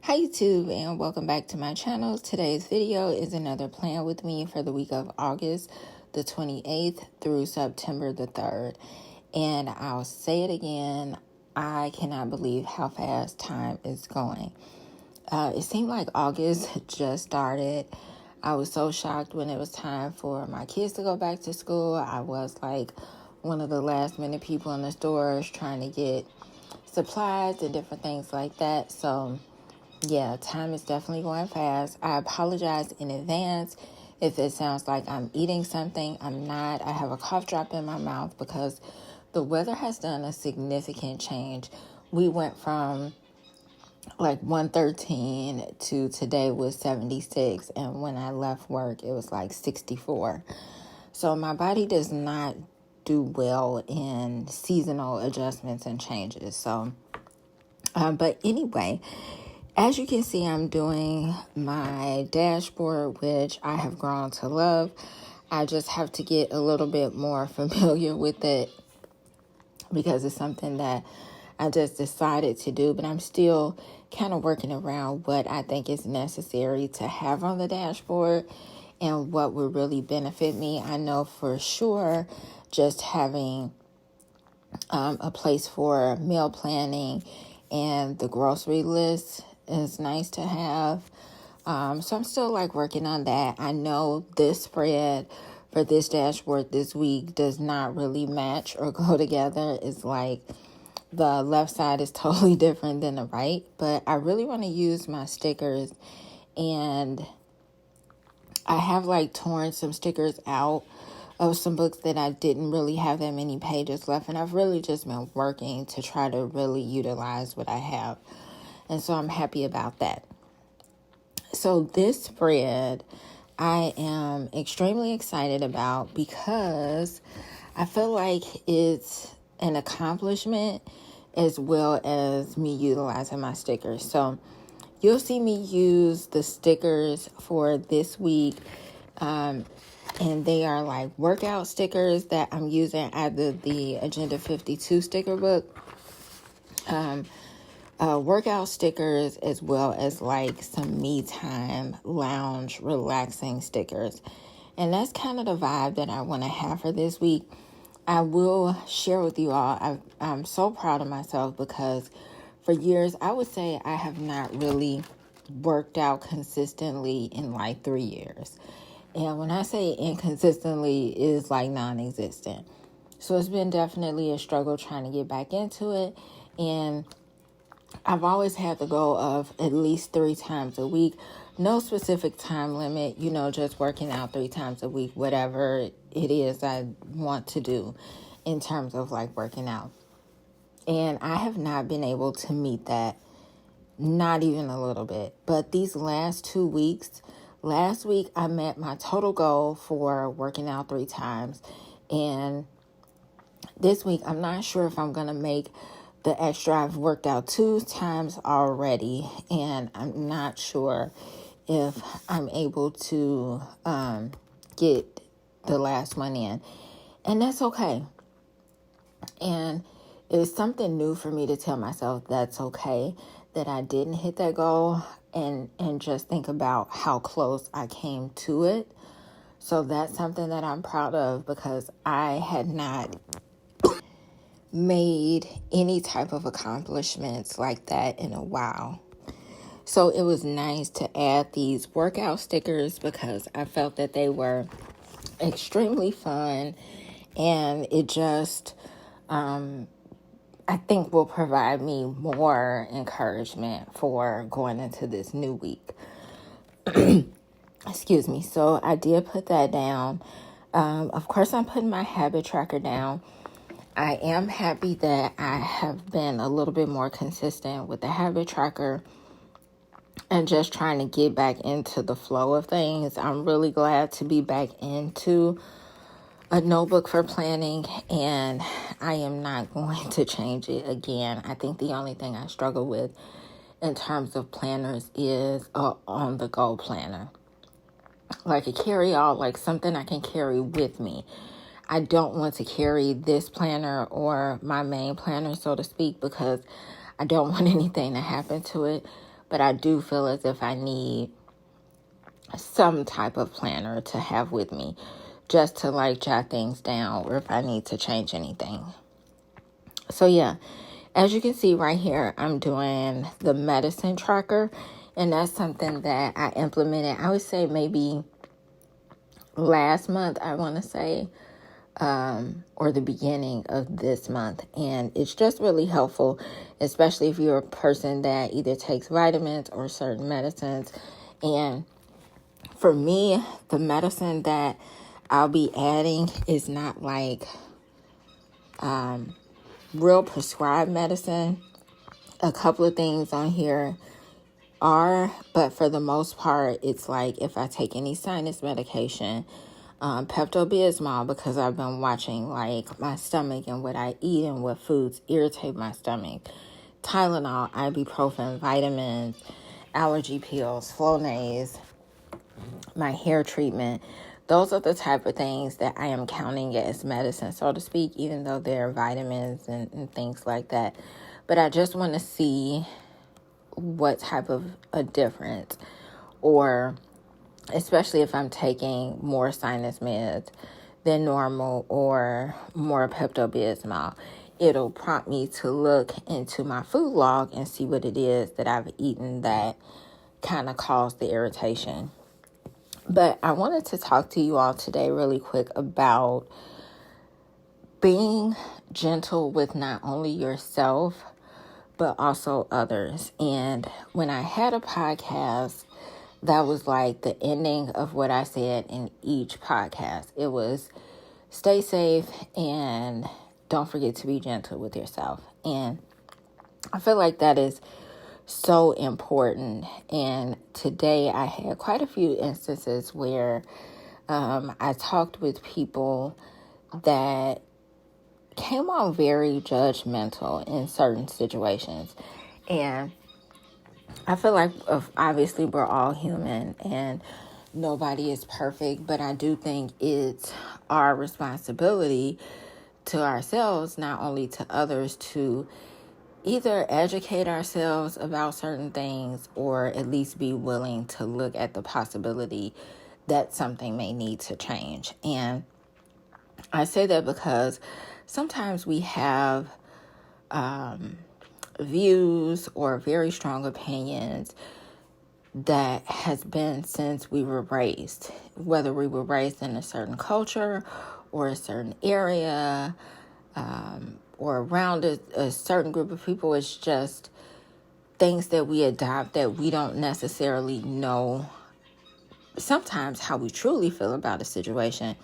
Hi YouTube, and welcome back to my channel. Today's video is another plan with me for the week of August the 28th through September the 3rd. And I'll say it again, I cannot believe how fast time is going. It seemed like August just started. I was so shocked when it was time for my kids to go back to school. I was like one of the last minute people in the stores trying to get supplies and different things like that. So yeah, time is definitely going fast. I apologize in advance if it sounds like I'm eating something. I'm not. I have a cough drop in my mouth because the weather has done a significant change. We went from like 113 to today was 76, and when I left work it was like 64. So my body does not do well in seasonal adjustments and changes. So but anyway, as you can see, I'm doing my dashboard, which I have grown to love. I just have to get a little bit more familiar with it because it's something that I just decided to do, but I'm still kind of working around what I think is necessary to have on the dashboard and what would really benefit me. I know for sure just having a place for meal planning and the grocery list is nice to have. So I'm still like working on that. I know this spread for this dashboard this week does not really match or go together. It's like the left side is totally different than the right, but I really want to use my stickers, and I have like torn some stickers out of some books that I didn't really have that many pages left, and I've really just been working to try to really utilize what I have. And so I'm happy about that. So this spread I am extremely excited about because I feel like it's an accomplishment as well as me utilizing my stickers. So you'll see me use the stickers for this week. And they are like workout stickers that I'm using either the Agenda 52 sticker book, workout stickers, as well as like some me time, lounge, relaxing stickers. And that's kind of the vibe that I want to have for this week. I will share with you all, I'm so proud of myself because for years, I would say I have not really worked out consistently in like 3 years. And when I say inconsistently, it's like non-existent. So it's been definitely a struggle trying to get back into it. And I've always had the goal of at least 3 times a week. No specific time limit, just working out 3 times a week, whatever it is I want to do in terms of like working out. And I have not been able to meet that, not even a little bit. But these last 2 weeks, last week I met my total goal for working out 3 times. And this week I'm not sure if I'm going to make the extra. I've worked out 2 times already, and I'm not sure if I'm able to get the last one in. And that's okay. And it's something new for me to tell myself that's okay, that I didn't hit that goal, and just think about how close I came to it. So that's something that I'm proud of because I had not made any type of accomplishments like that in a while. So it was nice to add these workout stickers because I felt that they were extremely fun, and it just I think will provide me more encouragement for going into this new week. Excuse me. So I did put that down. Of course, I'm putting my habit tracker down. I am happy that I have been a little bit more consistent with the habit tracker and just trying to get back into the flow of things. I'm really glad to be back into a notebook for planning, and I am not going to change it again. I think the only thing I struggle with in terms of planners is on the go planner, like a carry-all, like something I can carry with me. I don't want to carry this planner or my main planner, so to speak, because I don't want anything to happen to it. but I do feel as if I need some type of planner to have with me just to like jot things down or if I need to change anything. So yeah, as you can see right here, I'm doing the medicine tracker, and that's something that I implemented, I would say maybe last month, I want to say, or the beginning of this month. And it's just really helpful, especially if you're a person that either takes vitamins or certain medicines. And for me, the medicine that I'll be adding is not like real prescribed medicine. A couple of things on here are, but for the most part, it's like if I take any sinus medication, Pepto-Bismol, because I've been watching like my stomach and what I eat and what foods irritate my stomach, Tylenol, ibuprofen, vitamins, allergy pills, Flonase, my hair treatment. Those are the type of things that I am counting as medicine, so to speak, even though they're vitamins and things like that. But I just want to see what type of a difference, or especially if I'm taking more sinus meds than normal or more Pepto-Bismol, it'll prompt me to look into my food log and see what it is that I've eaten that kind of caused the irritation. But I wanted to talk to you all today really quick about being gentle with not only yourself, but also others. And when I had a podcast, that was like the ending of what I said in each podcast. It was stay safe and don't forget to be gentle with yourself. And I feel like that is so important. And today I had quite a few instances where I talked with people that came on very judgmental in certain situations. And I feel like obviously we're all human and nobody is perfect, but I do think it's our responsibility to ourselves, not only to others, to either educate ourselves about certain things or at least be willing to look at the possibility that something may need to change. And I say that because sometimes we have views or very strong opinions that has been since we were raised, whether we were raised in a certain culture or a certain area, or around a certain group of people. It's just things that we adopt that we don't necessarily know sometimes how we truly feel about a situation.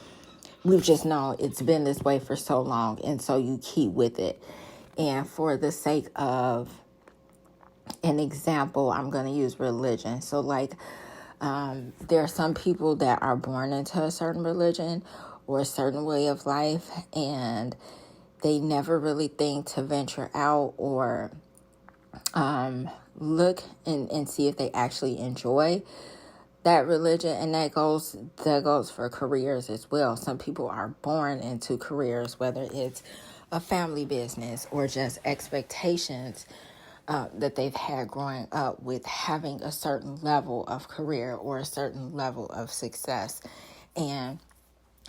We've just known it's been this way for so long, and so you keep with it. And for the sake of an example, I'm going to use religion. So like there are some people that are born into a certain religion or a certain way of life, and they never really think to venture out or look and see if they actually enjoy that religion. And that goes for careers as well. Some people are born into careers, whether it's a family business or just expectations that they've had growing up with having a certain level of career or a certain level of success. And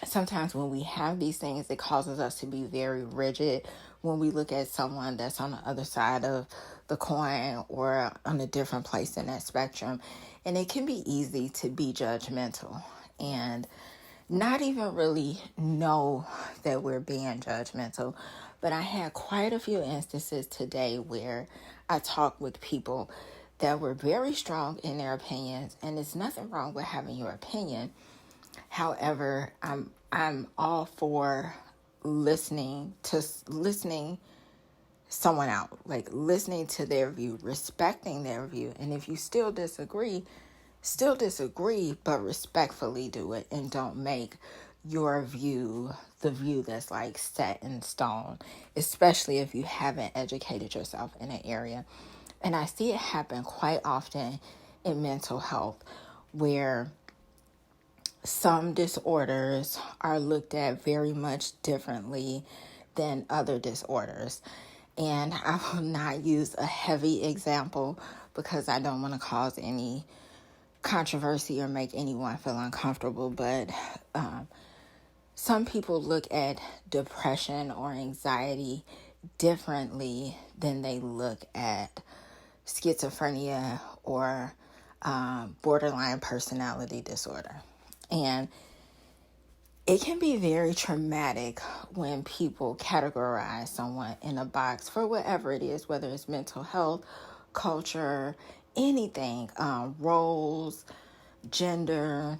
sometimes when we have these things, it causes us to be very rigid when we look at someone that's on the other side of the coin or on a different place in that spectrum. And it can be easy to be judgmental and not even really know that we're being judgmental. But I had quite a few instances today where I talked with people that were very strong in their opinions, and there's nothing wrong with having your opinion. However, I'm all for listening someone out, like listening to their view, respecting their view. And if you still disagree, but respectfully do it, and don't make your view the view that's like set in stone, especially if you haven't educated yourself in an area. And I see it happen quite often in mental health, where some disorders are looked at very much differently than other disorders. And I will not use a heavy example, because I don't want to cause any controversy or make anyone feel uncomfortable. But some people look at depression or anxiety differently than they look at schizophrenia or borderline personality disorder. And it can be very traumatic when people categorize someone in a box for whatever it is, whether it's mental health, culture, anything, roles, gender.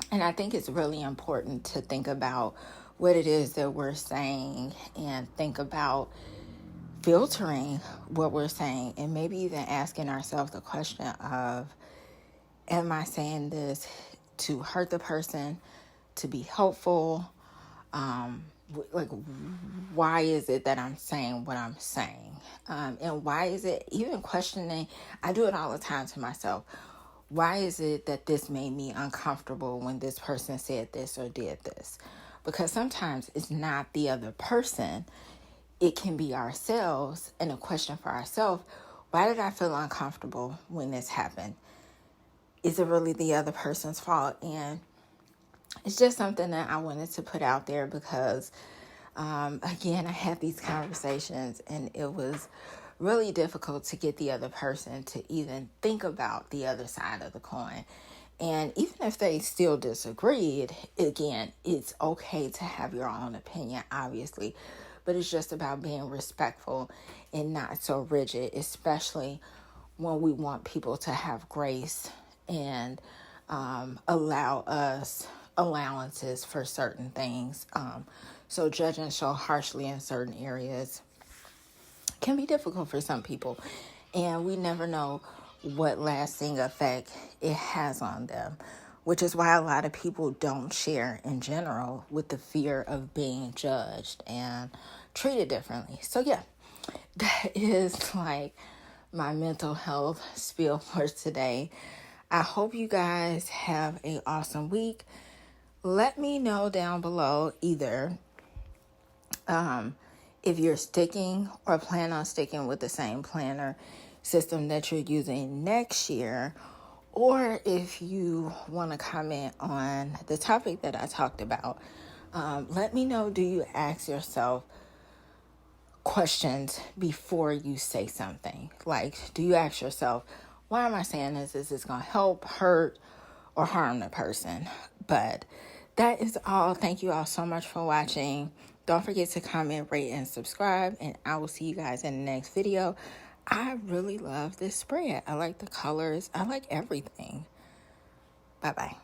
And I think it's really important to think about what it is that we're saying and think about filtering what we're saying, and maybe even asking ourselves the question of, am I saying this to hurt the person, to be helpful? Like, why is it that I'm saying what I'm saying? And why is it, even questioning, I do it all the time to myself. Why is it that this made me uncomfortable when this person said this or did this? Because sometimes it's not the other person. It can be ourselves, and a question for ourselves: why did I feel uncomfortable when this happened? Is it really the other person's fault? And it's just something that I wanted to put out there because, again, I had these conversations and it was really difficult to get the other person to even think about the other side of the coin. And even if they still disagreed, again, it's okay to have your own opinion, obviously, but it's just about being respectful and not so rigid, especially when we want people to have grace and allow us allowances for certain things. So judging so harshly in certain areas can be difficult for some people, and we never know what lasting effect it has on them, which is why a lot of people don't share in general with the fear of being judged and treated differently. So yeah, that is like my mental health spiel for today. I hope you guys have an awesome week. Let me know down below either if you're sticking or plan on sticking with the same planner system that you're using next year, or if you want to comment on the topic that I talked about. Let me know, do you ask yourself questions before you say something? Like, do you ask yourself, why am I saying this? Is this going to help, hurt, or harm the person? But that is all. Thank you all so much for watching. Don't forget to comment, rate, and subscribe, and I will see you guys in the next video. I really love this spread. I like the colors. I like everything. Bye-bye.